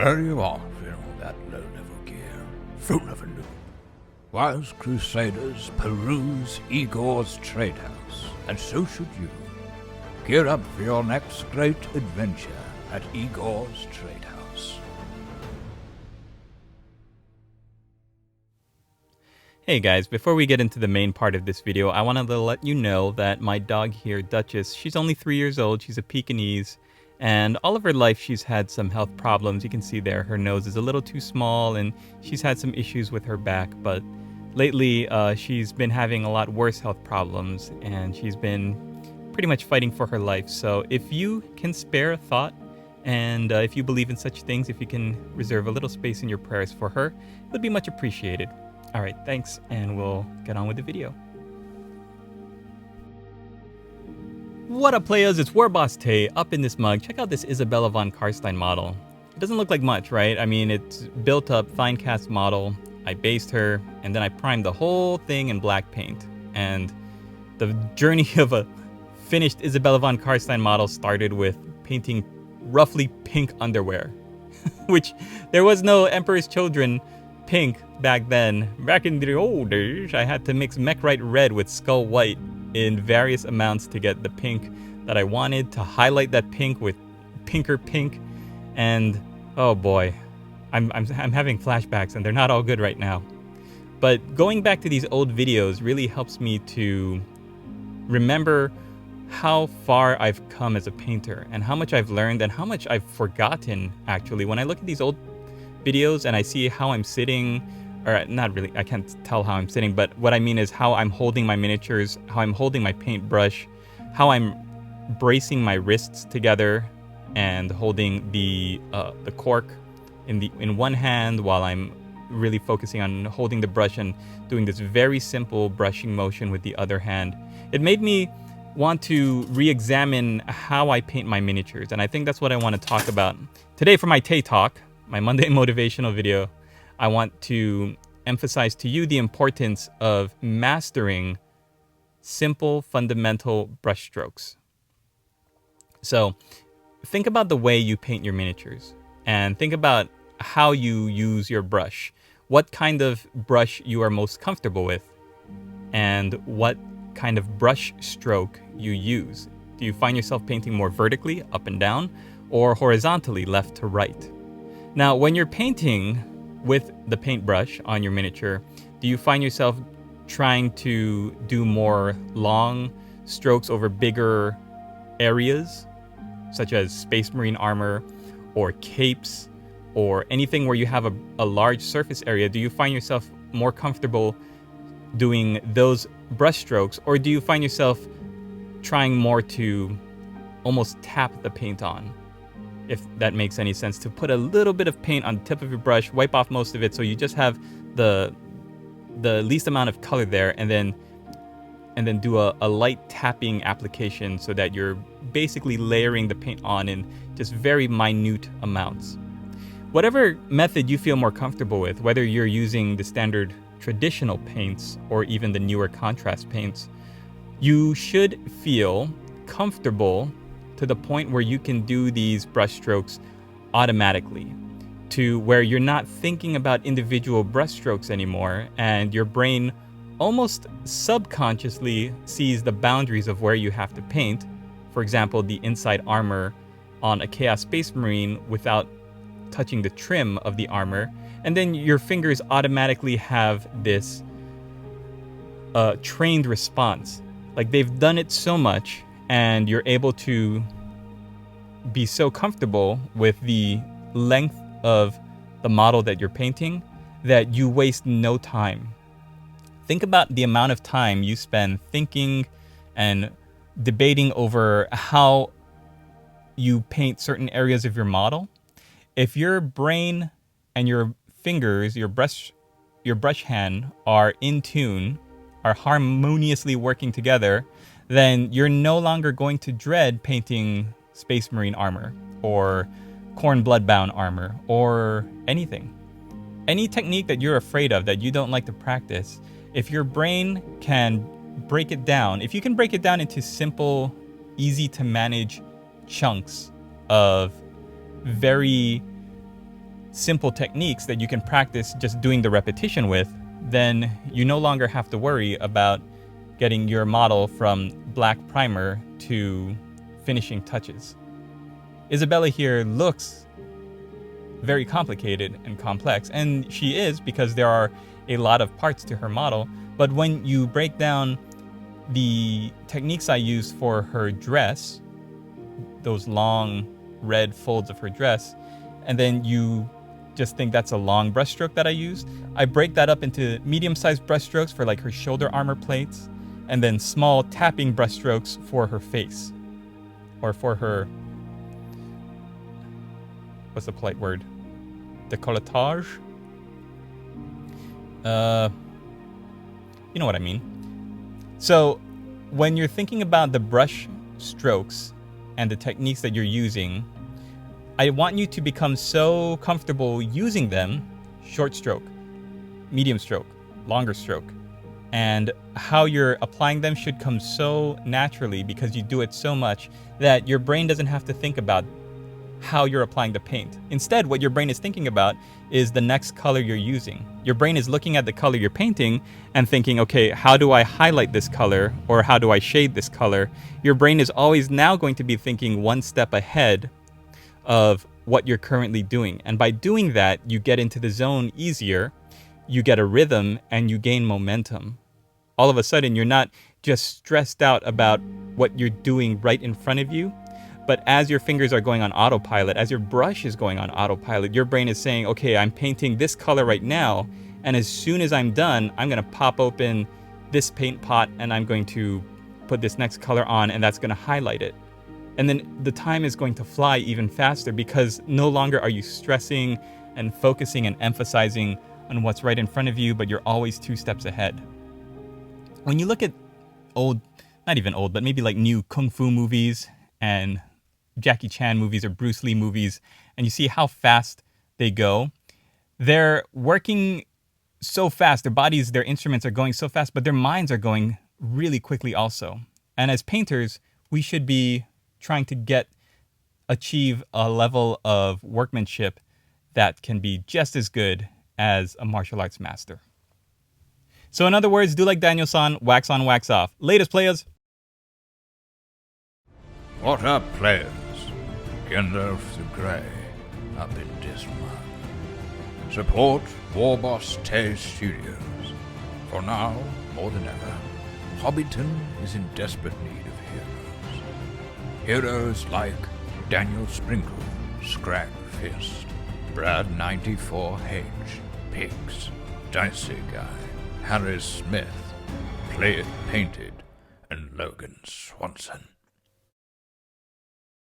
There you are, in all that low-level gear. Fool of a noob. Wise crusaders peruse Igor's trade house, and so should you. Gear up for your next great adventure at Igor's trade house. Hey guys, before we get into the main part of this video, I wanted to let you know that my dog here, Duchess, she's only 3 years old, she's a Pekingese, and all of her life she's had some health problems. You can see there her nose is a little too small and she's had some issues with her back, but lately she's been having a lot worse health problems and she's been pretty much fighting for her life. So if you can spare a thought and if you believe in such things, if you can reserve a little space in your prayers for her, it would be much appreciated. All right, thanks, and we'll get on with the video. What up, players? It's Warboss Tay up in this mug. Check out this Isabella von Karstein model. It doesn't look like much, right? I mean, it's built up, fine cast model. I based her, and then I primed the whole thing in black paint. And the journey of a finished Isabella von Karstein model started with painting roughly pink underwear, which there was no Emperor's Children pink back then. Back in the old days, I had to mix Mechrite red with Skull white in various amounts to get the pink that I wanted, to highlight that pink with pinker pink. And oh boy, I'm having flashbacks and they're not all good right now. But going back to these old videos really helps me to remember how far I've come as a painter and how much I've learned and how much I've forgotten, actually. When I look at these old videos and I see how I'm sitting, or not really, I can't tell how I'm sitting, but what I mean is how I'm holding my miniatures, how I'm holding my paintbrush, how I'm bracing my wrists together and holding the cork in one hand while I'm really focusing on holding the brush and doing this very simple brushing motion with the other hand. It made me want to re-examine how I paint my miniatures, and I think that's what I want to talk about today for my Tay Talk, my Monday motivational video. I want to emphasize to you the importance of mastering simple, fundamental brush strokes. So think about the way you paint your miniatures and think about how you use your brush, what kind of brush you are most comfortable with, and what kind of brush stroke you use. Do you find yourself painting more vertically, up and down, or horizontally, left to right? Now, when you're painting with the paintbrush on your miniature, do you find yourself trying to do more long strokes over bigger areas, such as Space Marine armor or capes or anything where you have a large surface area? Do you find yourself more comfortable doing those brush strokes, or do you find yourself trying more to almost tap the paint on? If that makes any sense, to put a little bit of paint on the tip of your brush, wipe off most of it so you just have the least amount of color there, and then do a light tapping application so that you're basically layering the paint on in just very minute amounts. Whatever method you feel more comfortable with, whether you're using the standard traditional paints or even the newer contrast paints, you should feel comfortable to the point where you can do these brush strokes automatically, to where you're not thinking about individual brush strokes anymore and your brain almost subconsciously sees the boundaries of where you have to paint. For example, the inside armor on a Chaos Space Marine without touching the trim of the armor, and then your fingers automatically have this trained response. Like they've done it so much, and you're able to be so comfortable with the length of the model that you're painting that you waste no time. Think about the amount of time you spend thinking and debating over how you paint certain areas of your model. If your brain and your fingers, your brush hand are in tune, are harmoniously working together, then you're no longer going to dread painting Space Marine armor or Khorne Bloodbound armor or anything. Any technique that you're afraid of, that you don't like to practice, if your brain can break it down, if you can break it down into simple, easy to manage chunks of very simple techniques that you can practice just doing the repetition with, then you no longer have to worry about getting your model from black primer to finishing touches. Isabella here looks very complicated and complex, and she is, because there are a lot of parts to her model. But when you break down the techniques I use for her dress, those long red folds of her dress, and then you just think that's a long brushstroke that I used, I break that up into medium-sized brushstrokes for like her shoulder armor plates, and then small tapping brushstrokes for her face, or for her, what's the polite word? Décolletage? You know what I mean. So when you're thinking about the brush strokes and the techniques that you're using, I want you to become so comfortable using them, short stroke, medium stroke, longer stroke, and how you're applying them should come so naturally because you do it so much that your brain doesn't have to think about how you're applying the paint. Instead, what your brain is thinking about is the next color you're using. Your brain is looking at the color you're painting and thinking, okay, how do I highlight this color, or how do I shade this color? Your brain is always now going to be thinking one step ahead of what you're currently doing. And by doing that, you get into the zone easier, you get a rhythm, and you gain momentum. All of a sudden, you're not just stressed out about what you're doing right in front of you, but as your fingers are going on autopilot, as your brush is going on autopilot, your brain is saying, okay, I'm painting this color right now, and as soon as I'm done, I'm gonna pop open this paint pot and I'm going to put this next color on, and that's gonna highlight it. And then the time is going to fly even faster because no longer are you stressing and focusing and emphasizing on what's right in front of you, but you're always 2 steps ahead. When you look at old, not even old, but maybe like new Kung Fu movies and Jackie Chan movies or Bruce Lee movies, and you see how fast they go, they're working so fast, their bodies, their instruments are going so fast, but their minds are going really quickly also. And as painters, we should be trying to achieve a level of workmanship that can be just as good as a martial arts master. So in other words, do like Daniel-san, wax on, wax off. Latest, players. What up, players? Gandalf the Grey, up in this mug. Support Warboss Tay Studios. For now, more than ever, Hobbiton is in desperate need of heroes. Heroes like Daniel Sprinkle, Scrag Fist, Brad 94H, Pigs, Dicey Guy, Harris Smith, Play It Painted, and Logan Swanson.